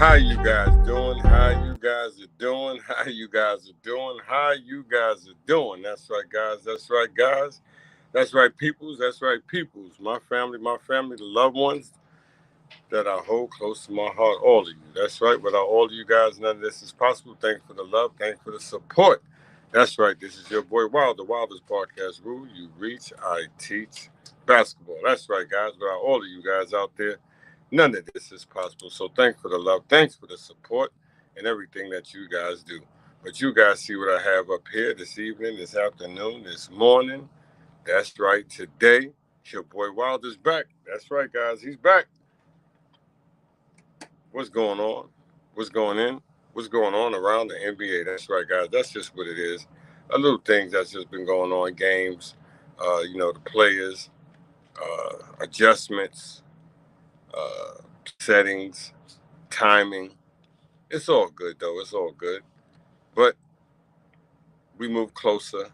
How you guys doing? How you guys are doing? How you guys are doing? How you guys are doing? That's right, guys. That's right, guys. That's right, peoples. That's right, peoples. My family, the loved ones that I hold close to my heart, all of you. That's right. Without all of you guys, none of this is possible. Thanks for the love. Thanks for the support. That's right. This is your boy Wild, the Wildest Podcast Rule. You reach, I teach basketball. That's right, guys. Without all of you guys out there, none of this is possible. So thanks for the love. Thanks for the support and everything that you guys do. But you guys see what I have up here this evening, this afternoon, this morning. That's right. Today, your boy Wild is back. That's right, guys. He's back. What's going on? What's going in? What's going on around the NBA? That's right, guys. That's just what it is. A little things that's just been going on, games, the players, adjustments, settings, timing. It's all good, though. It's all good. But we move closer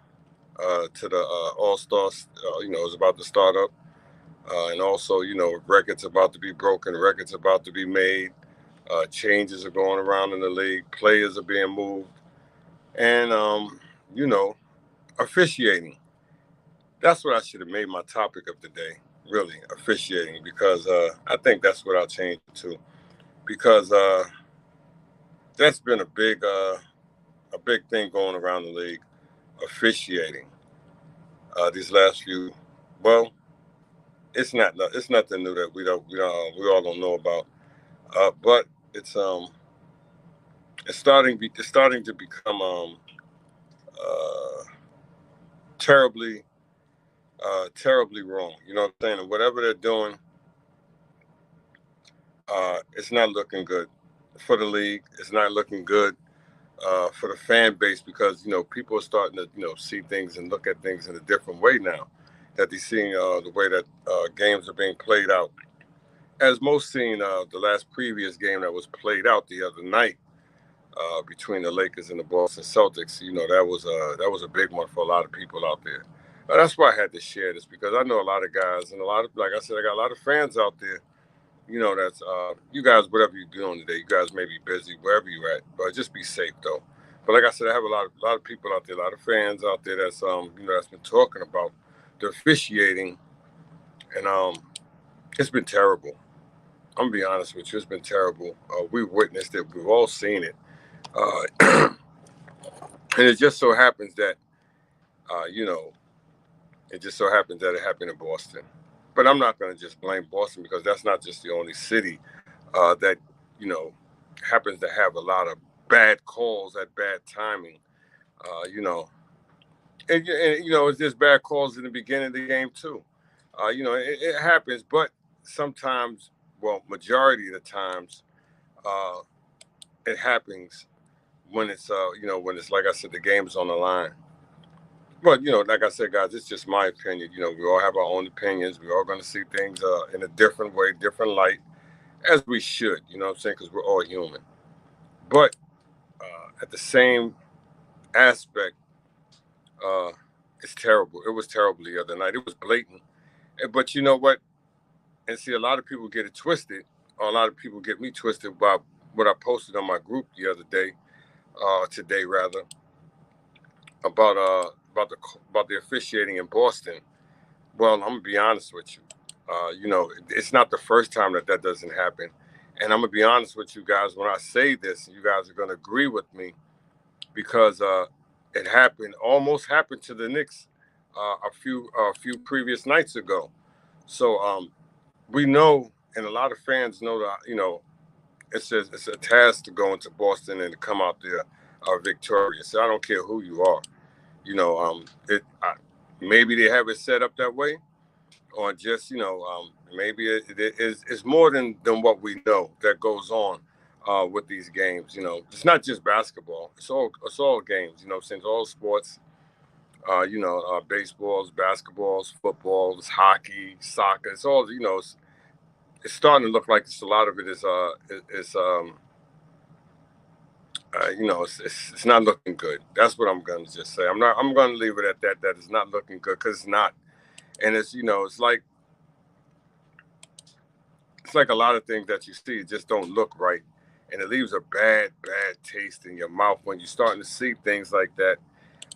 to the All-Stars. It's about to start up. And also, records about to be broken, records about to be made. Changes are going around in the league. Players are being moved. And, officiating. That's what I should have made my topic of the day, really, officiating, because I think that's what I'll change it to. Because that's been a big thing going around the league, officiating. These last few, well, it's nothing new that we all don't know about. But it's starting to become terribly wrong. You know what I'm saying? And whatever they're doing, it's not looking good for the league. It's not looking good for the fan base, because people are starting to see things and look at things in a different way now, that they're seeing the way that games are being played out. As most seen, the last previous game that was played out the other night between the Lakers and the Boston Celtics, that was a big one for a lot of people out there. That's why I had to share this, because I know a lot of guys, and like I said, I got a lot of fans out there. That's you guys, whatever you're doing today, you guys may be busy wherever you're at, but just be safe though. But like I said, I have a lot of people out there, a lot of fans out there that's that's been talking about the officiating, and it's been terrible. I'm gonna be honest with you, it's been terrible. We've witnessed it, we've all seen it, and it just so happens that it happened in Boston. But I'm not going to just blame Boston, because that's not just the only city that happens to have a lot of bad calls at bad timing. And it's just bad calls in the beginning of the game too. It happens, but sometimes, well, majority of the times, it happens when it's like I said, the game's on the line. But like I said, guys, it's just my opinion. We all have our own opinions. We're all going to see things in a different way, different light, as we should. You know what I'm saying? Because we're all human. But at the same aspect, it's terrible. It was terrible the other night. It was blatant. But you know what? And see, a lot of people get it twisted, or a lot of people get me twisted about what I posted on my group the other day, today rather, about the officiating in Boston. Well, I'm gonna be honest with you. It's not the first time that doesn't happen, and I'm gonna be honest with you guys when I say this. You guys are gonna agree with me, because it almost happened to the Knicks a few previous nights ago. So we know, and a lot of fans know that it's a task to go into Boston and to come out there victorious. So I don't care who you are. Maybe they have it set up that way, or just maybe it's more than what we know that goes on with these games. It's not just basketball. It's all games. Since all sports. Baseballs, basketballs, footballs, hockey, soccer. It's all it's starting to look like a lot of it is it's not looking good. That's what I'm going to just say. I'm going to leave it at that. That is not looking good, because it's not. And it's it's like a lot of things that you see just don't look right. and it leaves a bad taste in your mouth when you're starting to see things like that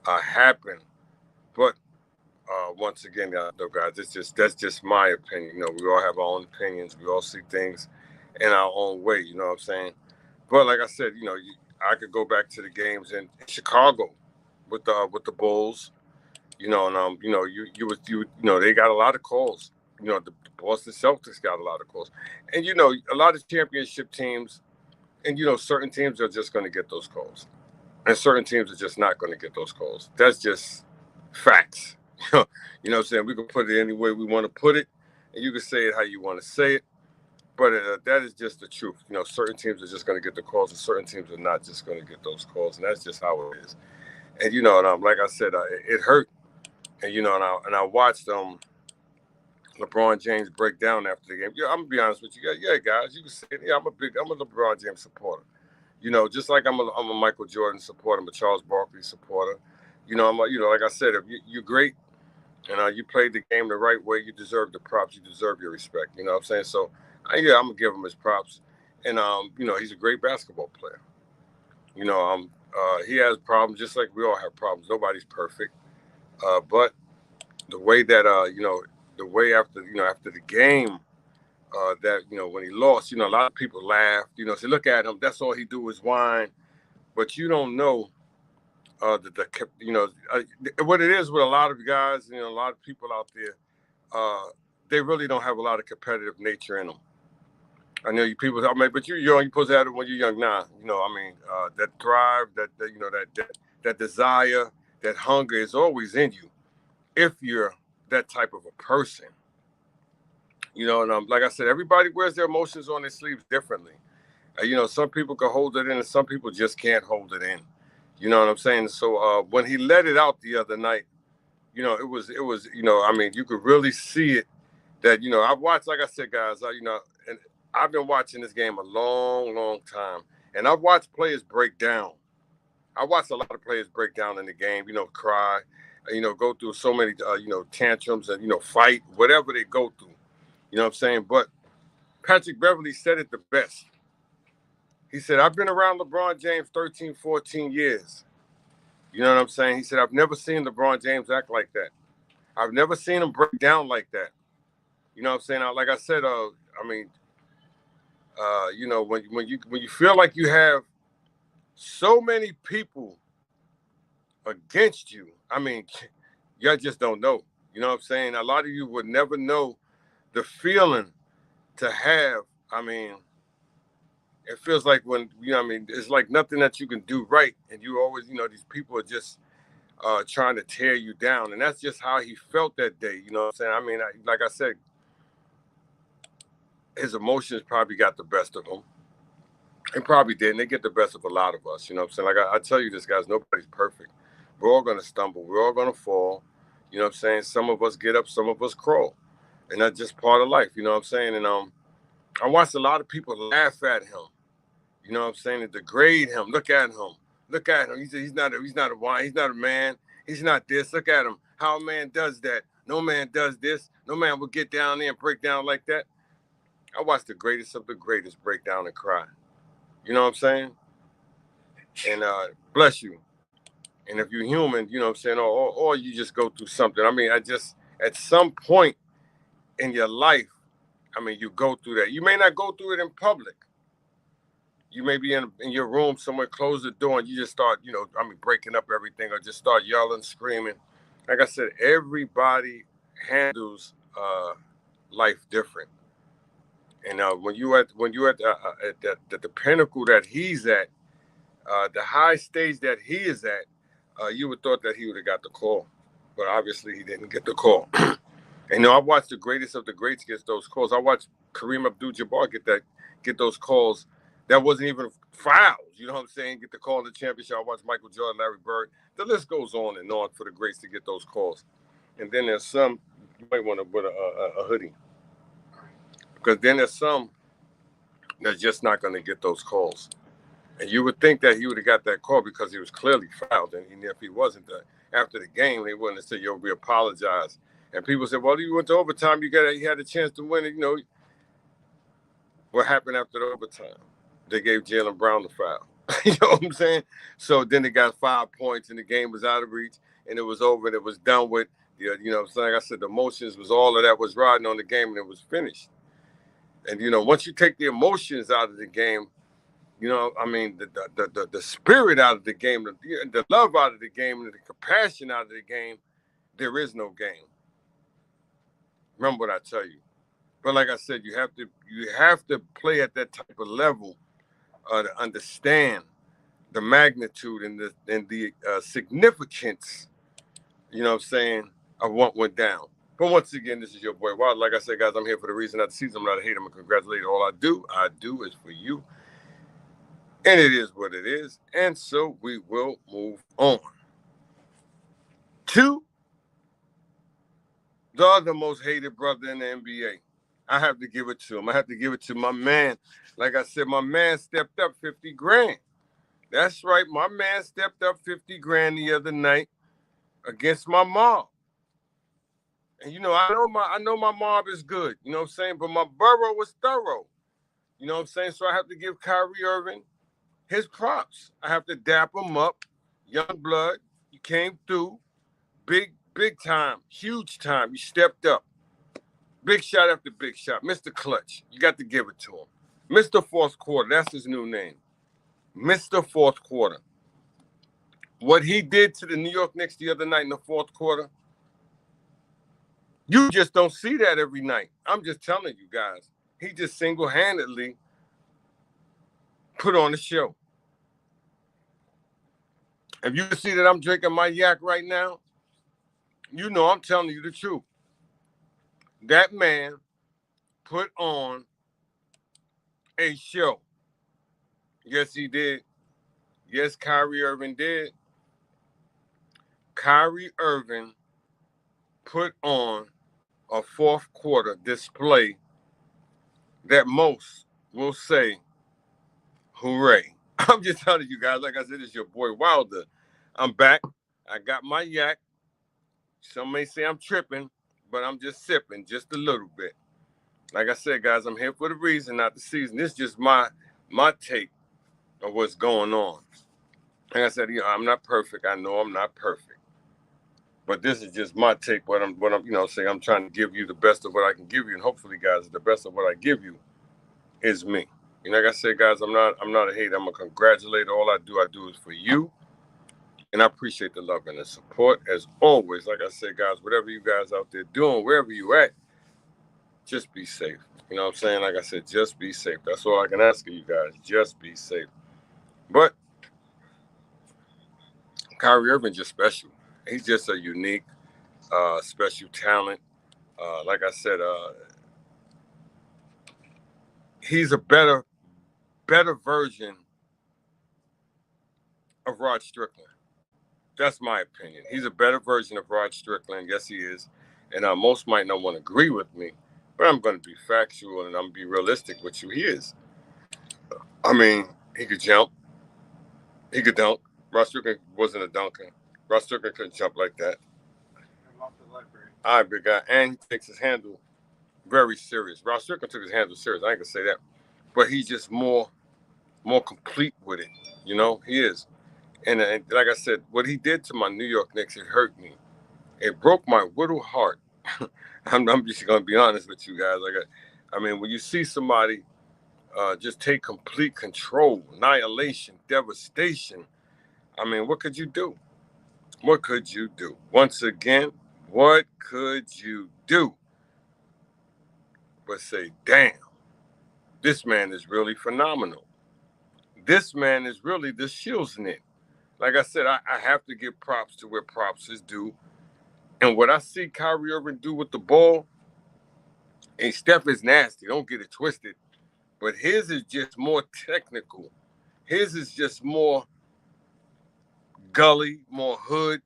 happen. But once again, guys, that's just my opinion. We all have our own opinions. We all see things in our own way. You know what I'm saying? But like I said, I could go back to the games in Chicago with the Bulls. And they got a lot of calls. The Boston Celtics got a lot of calls, and a lot of championship teams, and certain teams are just going to get those calls, and certain teams are just not going to get those calls. That's just facts. You know what I'm saying? We can put it any way we want to put it, and you can say it how you want to say it. But that is just the truth. Certain teams are just going to get the calls, and certain teams are not just going to get those calls, and that's just how it is. And like I said, it hurt. And and I watched LeBron James break down after the game. Yeah, I'm gonna be honest with you. Yeah, guys, you can say, yeah, I'm a LeBron James supporter. Just like I'm a Michael Jordan supporter, I'm a Charles Barkley supporter. Like I said, if you're great and you played the game the right way, you deserve the props, you deserve your respect. You know what I'm saying? So, I'm gonna give him his props. And he's a great basketball player. He has problems just like we all have problems. Nobody's perfect. But the way that the way after the game that when he lost, a lot of people laughed. Say, look at him. That's all he do is whine. But you don't know what it is with a lot of guys. A lot of people out there. They really don't have a lot of competitive nature in them. I know you people. But you're young. You're supposed to have it when you're young. Now, that drive, that desire, that hunger is always in you. If you're that type of a person, and like I said, everybody wears their emotions on their sleeves differently. Some people can hold it in, and some people just can't hold it in. You know what I'm saying? So when he let it out the other night, it was, you could really see it. That I've watched, like I said, guys, and I've been watching this game a long time, and I've watched players break down. I watched a lot of players break down in the game, cry, go through so many, tantrums and, fight, whatever they go through. You know what I'm saying? But Patrick Beverley said it the best. He said, I've been around LeBron James 13, 14 years. You know what I'm saying? He said, I've never seen LeBron James act like that. I've never seen him break down like that. You know what I'm saying? Like I said, when you feel like you have so many people against you, you just don't know. You know what I'm saying? A lot of you would never know the feeling to have. It feels like when, it's like nothing that you can do right. And you always, these people are just trying to tear you down. And that's just how he felt that day. You know what I'm saying? Like I said, his emotions probably got the best of him. It probably did. And they get the best of a lot of us. You know what I'm saying? Like I tell you this, guys, nobody's perfect. We're all going to stumble. We're all going to fall. You know what I'm saying? Some of us get up, some of us crawl. And that's just part of life. You know what I'm saying? And I watched a lot of people laugh at him. You know what I'm saying? And degrade him. Look at him. Look at him. He's not a wine. He's not a man. He's not this. Look at him. How a man does that. No man does this. No man will get down there and break down like that. I watched the greatest of the greatest break down and cry. You know what I'm saying? And bless you. And if you're human, you know what I'm saying, or you just go through something. At some point in your life, you go through that. You may not go through it in public. You may be in your room somewhere, close the door, and you just start, breaking up everything, or just start yelling, screaming. Like I said, everybody handles life different. And when you at the pinnacle that he's at, the high stage that he is at, you would thought that he would have got the call, but obviously he didn't get the call. And I watched the greatest of the greats get those calls. I watched Kareem Abdul-Jabbar get those calls. That wasn't even fouls. You know what I'm saying? Get the call in the championship. I watched Michael Jordan, Larry Bird. The list goes on and on for the greats to get those calls. And then there's some, you might want to put a hoodie. Because then there's some that's just not going to get those calls. And you would think that he would have got that call because he was clearly fouled. And if he wasn't, after the game, they wouldn't have said, yo, we apologize. And people said, well, you went to overtime. You had a chance to win it. What happened after the overtime? they gave Jalen Brown the foul. You know what I'm saying? So then they got 5 points and the game was out of reach and it was over and it was done with. You know what I'm saying? Like I said, the emotions was all of that was riding on the game and it was finished. And, you know, once you take the emotions out of the game, you know, I mean, the spirit out of the game, the love out of the game, and the compassion out of the game, there is no game. Remember what I tell you. But like I said, you have to play at that type of level to understand the magnitude and the significance, you know what I'm saying, of what went down. But once again, this is your boy Wild. Like I said, guys, I'm here for the reason not to see them, not to hate them, and congratulate. All I do is for you. And it is what it is. And so we will move on to the other most hated brother in the NBA. I have to give it to him. I have to give it to my man. Like I said, my man stepped up 50 grand. That's right. My man stepped up 50 grand the other night against my mom. And, you know, I know my mob is good, you know what I'm saying? But my Borough was thorough, you know what I'm saying? So I have to give Kyrie Irving his props. I have to dap him up. Young blood, he came through. Big time, huge time. He stepped up. Big shot after big shot. Mr. Clutch, you got to give it to him. Mr. Fourth Quarter, that's his new name. Mr. Fourth Quarter. What he did to the New York Knicks the other night in the fourth quarter, you just don't see that every night. I'm just telling you guys. He just single-handedly put on a show. If you see that I'm drinking my yak right now, you know I'm telling you the truth. That man put on a show. Yes, he did. Yes, Kyrie Irving did. Kyrie Irving put on a fourth quarter display that most will say, hooray. I'm just telling you guys, like I said, it's your boy Wilder. I'm back. I got my yak. Some may say I'm tripping, but I'm just sipping just a little bit. Like I said, guys, I'm here for the reason, not the season. This is just my take of what's going on. Like I said, you know, I'm not perfect. I know I'm not perfect. But this is just my take. What I'm, you know, saying I'm trying to give you the best of what I can give you, and hopefully, guys, the best of what I give you is me. And like I said, guys, I'm not a hater. I'm a congratulator. All I do is for you, and I appreciate the love and the support as always. Like I said, guys, whatever you guys out there doing, wherever you at, just be safe. You know what I'm saying? Like I said, just be safe. That's all I can ask of you guys. Just be safe. But Kyrie Irving just special. He's just a unique, special talent. Like I said, he's a better version of Rod Strickland. That's my opinion. He's a better version of Rod Strickland. Yes, he is. And most might not want to agree with me, but I'm going to be factual and I'm going to be realistic with you. He is. I mean, he could jump. He could dunk. Rod Strickland wasn't a dunker. Rod Strickland couldn't jump like that. All right, big guy. And he takes his handle very serious. Rod Strickland took his handle serious. I ain't going to say that. But he's just more complete with it. You know, he is. And like I said, what he did to my New York Knicks, it hurt me. It broke my little heart. I'm just going to be honest with you guys. I mean, when you see somebody just take complete control, annihilation, devastation, I mean, what could you do? What could you do? Once again, what could you do? But say, damn, this man is really phenomenal. This man is really the Shilsnit. Like I said, I have to give props to where props is due. And what I see Kyrie Irving do with the ball, and Steph is nasty, don't get it twisted, but his is just more technical. His is just more gully, more hood.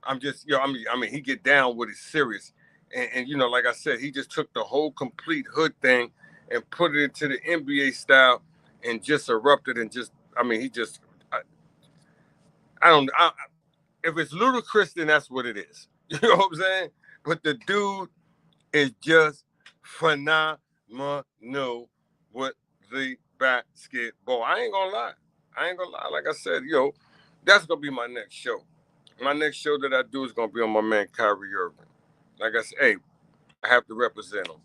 I mean, he get down with it serious. And you know, like I said, he just took the whole complete hood thing and put it into the NBA style and just erupted and just, I mean, he just, if it's ludicrous, then that's what it is. You know what I'm saying? But the dude is just phenomenal with the basketball. I ain't gonna lie. Like I said, that's gonna be my next show. My next show that I do is gonna be on my man Kyrie Irving. Like I said, hey, I have to represent him.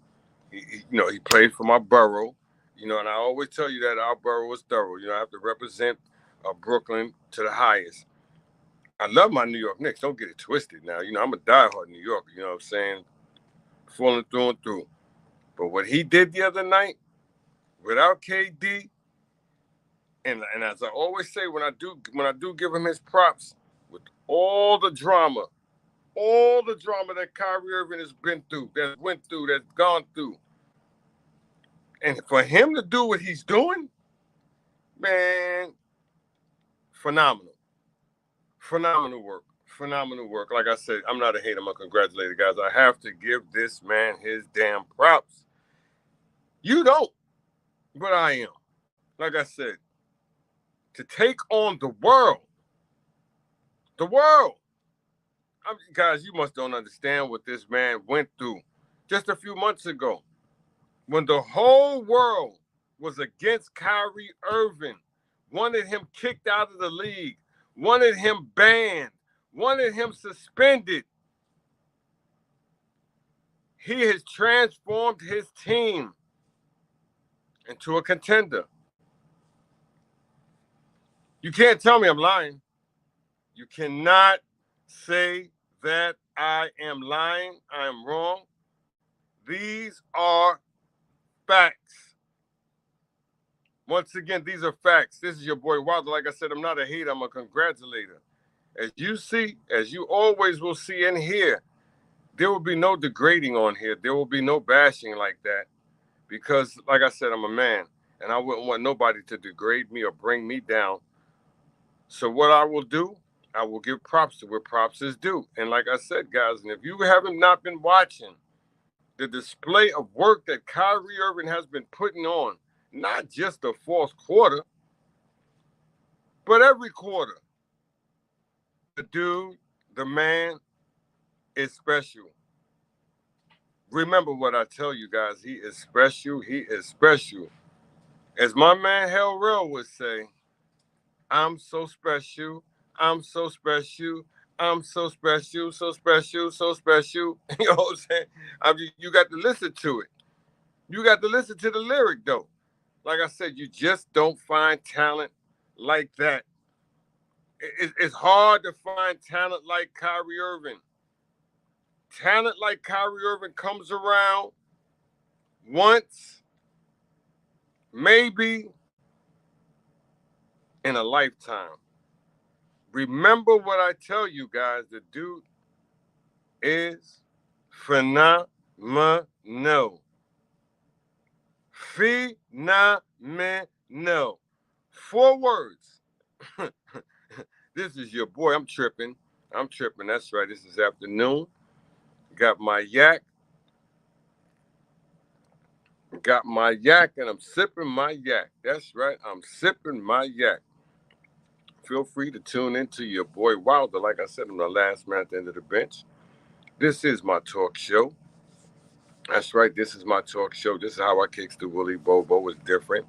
He played for my borough. And I always tell you that our borough is thorough. I have to represent Brooklyn to the highest. I love my New York Knicks. Don't get it twisted now. I'm a diehard New Yorker. You know what I'm saying? Falling through and through. But what he did the other night, without KD, and as I always say, when I do give him his props, with all the drama that Kyrie Irving has been through, that's gone through, and for him to do what he's doing, man, phenomenal work. Like I said, I'm not a hater. I'm a congratulator, guys. I have to give this man his damn props. You don't, but I am. Like I said, to take on the world. Guys, you must don't understand what this man went through just a few months ago when the whole world was against Kyrie Irving, wanted him kicked out of the league, wanted him banned, wanted him suspended. He has transformed his team into a contender. You can't tell me I'm lying. You cannot say that I am lying. I am wrong. These are facts. Once again, these are facts. This is your boy Wilder. Like I said, I'm not a hater. I'm a congratulator. As you see, as you always will see and hear, there will be no degrading on here. There will be no bashing like that. Because, like I said, I'm a man. And I wouldn't want nobody to degrade me or bring me down. So what I will do, I will give props to where props is due. And like I said, guys, and if you haven't not been watching the display of work that Kyrie Irving has been putting on, not just the fourth quarter, but every quarter, the dude, the man, is special. Remember what I tell you guys, he is special. He is special. As my man Hell Real would say, I'm so special. I'm so special. I'm so special, so special, so special. You know what I'm saying? You got to listen to it. You got to listen to the lyric, though. Like I said, you just don't find talent like that. It's hard to find talent like Kyrie Irving. Talent like Kyrie Irving comes around once, maybe in a lifetime. Remember what I tell you guys, the dude is phenomenal. Phenomenal. 4 words. This is your boy. I'm tripping. That's right. This is afternoon. Got my yak. And I'm sipping my yak. That's right. I'm sipping my yak. Feel free to tune into your boy Wilder. Like I said, I'm the last man at the end of the bench. This is my talk show. That's right. This is my talk show. This is how I kicks the Willie Bobo. It's different.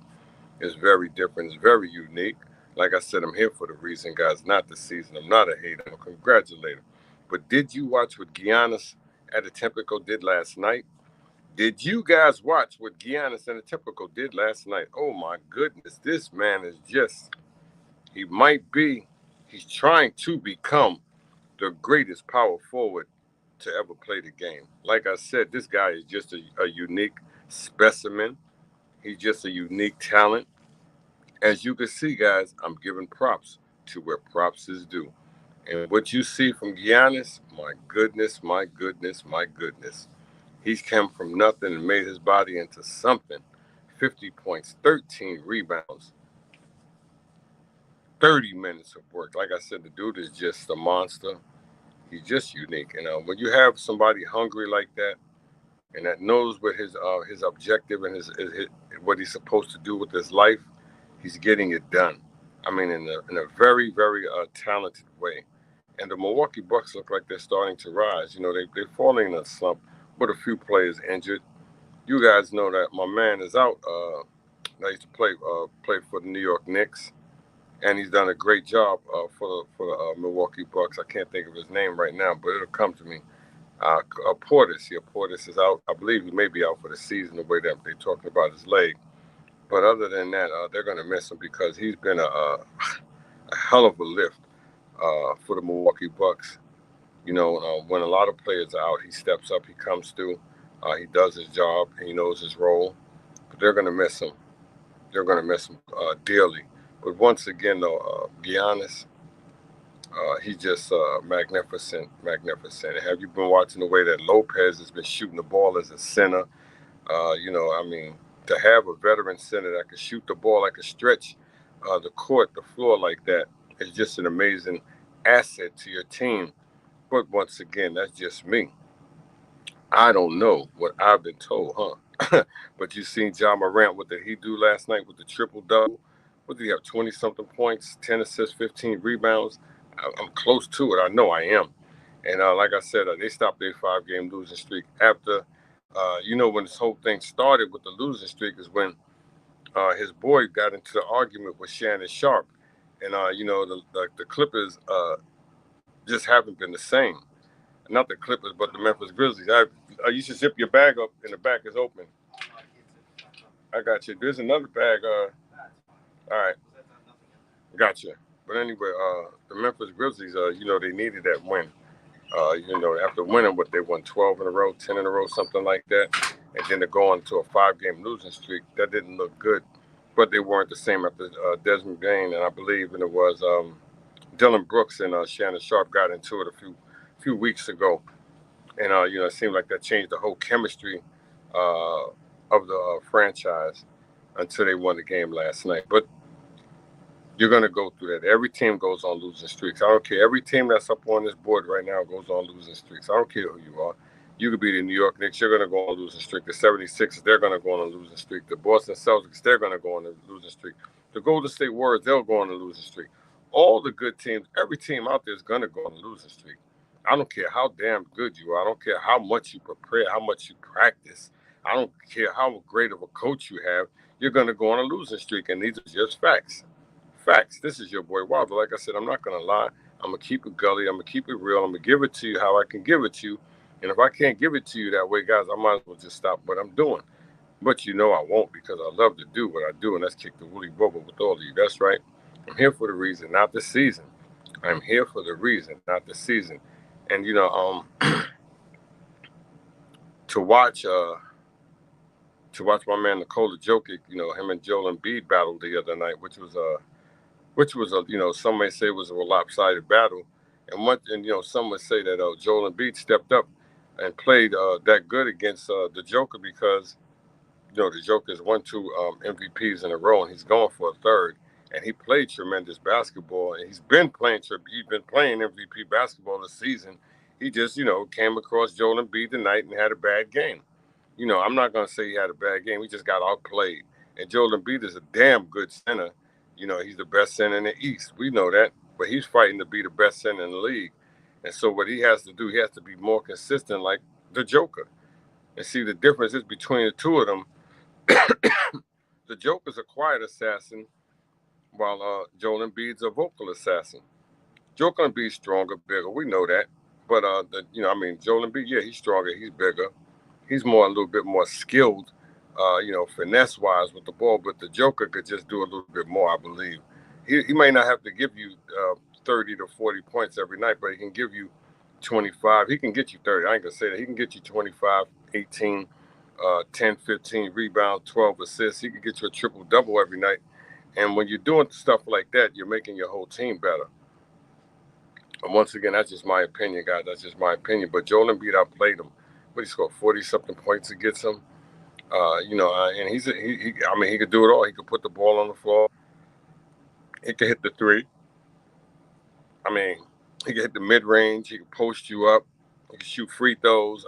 It's very different. It's very unique. Like I said, I'm here for the reason, guys, not the season. I'm not a hater. I'm a congratulator. But did you watch what Giannis Antetokounmpo did last night? Did you guys watch what Giannis Antetokounmpo did last night? Oh, my goodness. This man is just, he's trying to become the greatest power forward to ever play the game. Like I said, this guy is just a unique specimen. He's just a unique talent. As you can see, guys, I'm giving props to where props is due. And what you see from Giannis, my goodness. He's come from nothing and made his body into something. 50 points, 13 rebounds, 30 minutes of work. Like I said, the dude is just a monster. He's just unique. When you have somebody hungry like that and that knows what his objective and his what he's supposed to do with his life, he's getting it done. I mean, in a very, very talented way. And the Milwaukee Bucks look like they're starting to rise. They're falling in a slump with a few players injured. You guys know that my man is out I used to play for the New York Knicks, and he's done a great job for the Milwaukee Bucks. I can't think of his name right now, but it'll come to me. Portis. Yeah, Portis is out. I believe he may be out for the season. The way that they're talking about his leg, but other than that, they're going to miss him because he's been a hell of a lift for the Milwaukee Bucks. When a lot of players are out, he steps up, he comes through, he does his job, he knows his role. But they're going to miss him. They're going to miss him dearly. But once again, though, Giannis, he's just magnificent, magnificent. Have you been watching the way that Lopez has been shooting the ball as a center? To have a veteran center that can shoot the ball, that can stretch the court, the floor like that, is just an amazing asset to your team. But once again, that's just me. I don't know what I've been told, huh? But you seen John Morant, what did he do last night with the triple-double? What did he have, 20-something points, 10 assists, 15 rebounds? I'm close to it. I know I am. And like I said, they stopped their 5-game losing streak after, when this whole thing started with the losing streak is when his boy got into the argument with Shannon Sharp. And, the Clippers just haven't been the same. Not the Clippers, but the Memphis Grizzlies. You should zip your bag up and the back is open. I got you. There's another bag. All right. Gotcha. But anyway, the Memphis Grizzlies, they needed that win. After winning they won 12 in a row, 10 in a row, something like that. And then to go on to a 5-game losing streak, that didn't look good. But they weren't the same after Desmond Bain, and I believe it was Dylan Brooks and Shannon Sharp got into it a few weeks ago. And, it seemed like that changed the whole chemistry of the franchise until they won the game last night. But you're going to go through that. Every team goes on losing streaks. I don't care. Every team that's up on this board right now goes on losing streaks. I don't care who you are. You could be the New York Knicks. You're going to go on a losing streak. The 76ers, they're going to go on a losing streak. The Boston Celtics, they're going to go on a losing streak. The Golden State Warriors, they'll go on a losing streak. All the good teams, every team out there is going to go on a losing streak. I don't care how damn good you are. I don't care how much you prepare, how much you practice. I don't care how great of a coach you have. You're going to go on a losing streak, and these are just facts. Facts. This is your boy Wilder. Like I said, I'm not going to lie. I'm going to keep it gully. I'm going to keep it real. I'm going to give it to you how I can give it to you. And if I can't give it to you that way, guys, I might as well just stop what I'm doing. But I won't because I love to do what I do, and that's kick the woolly bubble with all of you. That's right. I'm here for the reason, not the season. I'm here for the reason, not the season. And, to watch my man Nikola Jokic, him and Joel Embiid battled the other night, which was some may say it was a lopsided battle, and some would say that Joel Embiid stepped up and played that good against the Joker because the Joker's won 2 MVPs in a row and he's going for a third, and he played tremendous basketball, and he's been playing MVP basketball this season. He just came across Joel Embiid tonight and had a bad game. I'm not going to say he had a bad game. He just got outplayed. And Joel Embiid is a damn good center. He's the best center in the East. We know that. But he's fighting to be the best center in the league. And so what he has to do, he has to be more consistent like the Joker. And see, the difference is between the two of them. The Joker's a quiet assassin while Joel Embiid's a vocal assassin. Joel Embiid's stronger, bigger. We know that. But, Joel Embiid, yeah, he's stronger. He's bigger. He's a little bit more skilled, finesse-wise with the ball. But the Joker could just do a little bit more, I believe. He may not have to give you 30 to 40 points every night, but he can give you 25. He can get you 30. I ain't going to say that. He can get you 25, 18, 10, 15 rebounds, 12 assists. He can get you a triple-double every night. And when you're doing stuff like that, you're making your whole team better. And once again, that's just my opinion, guys. That's just my opinion. But Joel Embiid outplayed him. But he scored 40-something points against him. And he could do it all. He could put the ball on the floor. He could hit the three. He could hit the mid-range. He could post you up. He could shoot free throws.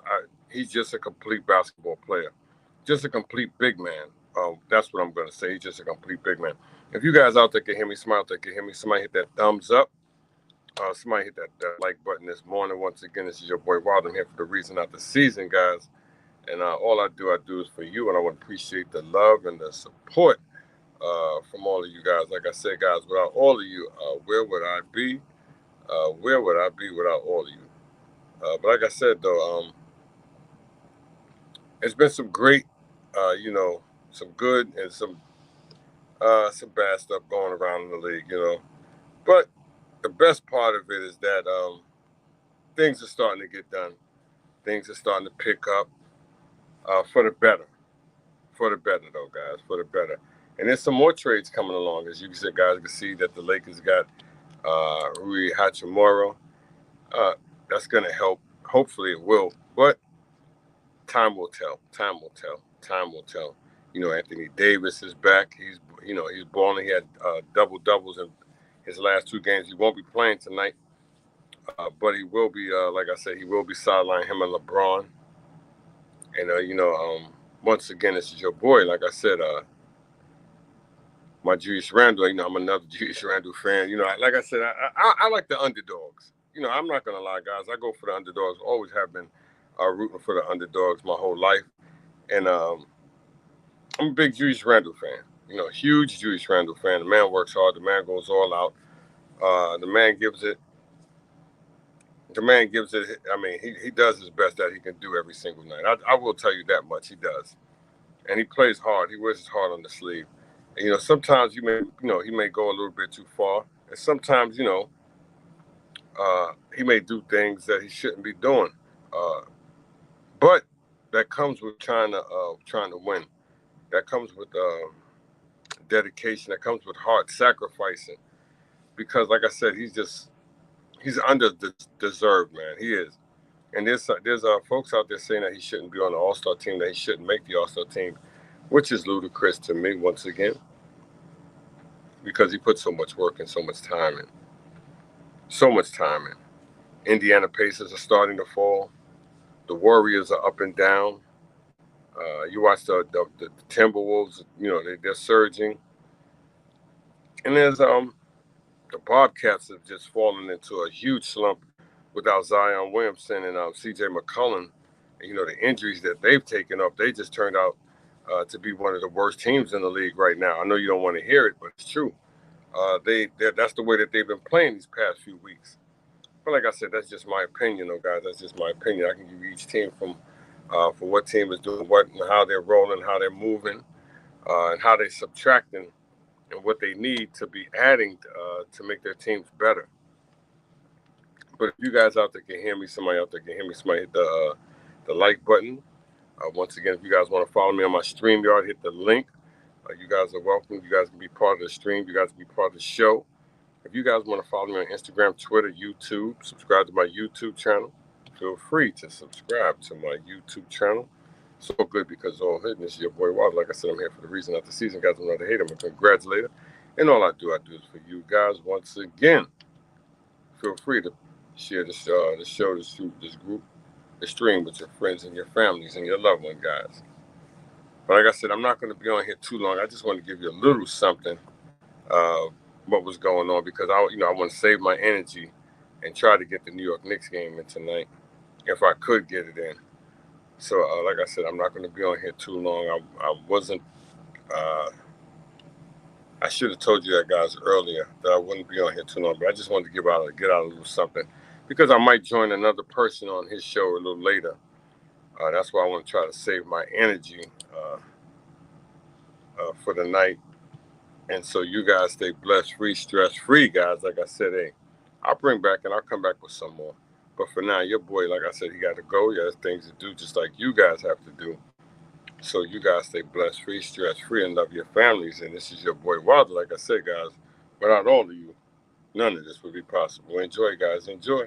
He's just a complete basketball player. Just a complete big man. That's what I'm going to say. He's just a complete big man. If you guys out there can hear me, smile, they can hear me. Somebody hit that thumbs up. Somebody hit that like button this morning. Once again, this is your boy Wild. I'm here for the reason, not the season, guys. And all I do is for you, and I want to appreciate the love and the support from all of you guys. Like I said, guys, without all of you, where would I be? Where would I be without all of you? But like I said, though, it's been some great, some good and some bad stuff going around in the league. But the best part of it is that things are starting to get done. Things are starting to pick up for the better. For the better, though, guys. For the better. And there's some more trades coming along. As you guys can see that the Lakers got Rui Hachimura. That's going to help. Hopefully it will. But time will tell. Time will tell. Time will tell. Anthony Davis is back. He's balling. He had double doubles in his last 2 games. He won't be playing tonight, but he will be. Like I said, he will be sidelining him and LeBron. And once again, this is your boy. Like I said, my Julius Randle. I'm another Julius Randle fan. Like I said, I like the underdogs. I'm not gonna lie, guys. I go for the underdogs. Always have been rooting for the underdogs my whole life, and I'm a big Julius Randle fan. Huge Julius Randle fan. The man works hard. The man goes all out. The man gives it. I mean, he does his best that he can do every single night. I will tell you that much. He does, and he plays hard. He wears his heart on the sleeve. And, sometimes he may go a little bit too far, and sometimes he may do things that he shouldn't be doing. But that comes with trying to win. That comes with dedication. That comes with heart, sacrificing. Because, like I said, he's under-deserved, man. He is. And there's folks out there saying that he shouldn't be on the All-Star team, that he shouldn't make the All-Star team, which is ludicrous to me, once again, because he put so much work and so much time in. So much time in. Indiana Pacers are starting to fall. The Warriors are up and down. You watch the Timberwolves, they're surging. And there's the Bobcats have just fallen into a huge slump without Zion Williamson and C.J. McCollum. And, the injuries that they've taken up, they just turned out to be one of the worst teams in the league right now. I know you don't want to hear it, but it's true. That's the way that they've been playing these past few weeks. But like I said, that's just my opinion, though, guys. That's just my opinion. I can give you each team from for what team is doing what and how they're rolling, how they're moving, and how they're subtracting, and what they need to be adding to make their teams better. But if you guys out there can hear me, somebody out there can hear me, somebody hit the like button. Once again, if you guys want to follow me on my StreamYard, hit the link. You guys are welcome. You guys can be part of the stream. You guys can be part of the show. If you guys want to follow me on Instagram, Twitter, YouTube, subscribe to my YouTube channel. Feel free to subscribe to my YouTube channel. So good because all hitting. This is your boy Wild. Like I said, I'm here for the reason of the season. Guys, I'm not a hater. I'm a congratulator. And all I do is for you guys. Once again, feel free to share this group, the stream with your friends and your families and your loved ones, guys. But like I said, I'm not going to be on here too long. I just want to give you a little something what was going on, because I want to save my energy and try to get the New York Knicks game in tonight if I could get it in. So like I said, I'm not going to be on here too long. I wasn't. I should have told you that, guys, earlier, that I wouldn't be on here too long. But I just wanted to get out a little something, because I might join another person on his show a little later. That's why I want to try to save my energy for the night. And so you guys stay blessed, free, stress-free, guys. Like I said, hey, I'll bring back and I'll come back with some more. But for now, your boy, like I said, he got to go. He has things to do, just like you guys have to do. So you guys stay blessed, free, stress-free, and love your families. And this is your boy Wilder. Like I said, guys, without all of you, none of this would be possible. Enjoy, guys. Enjoy.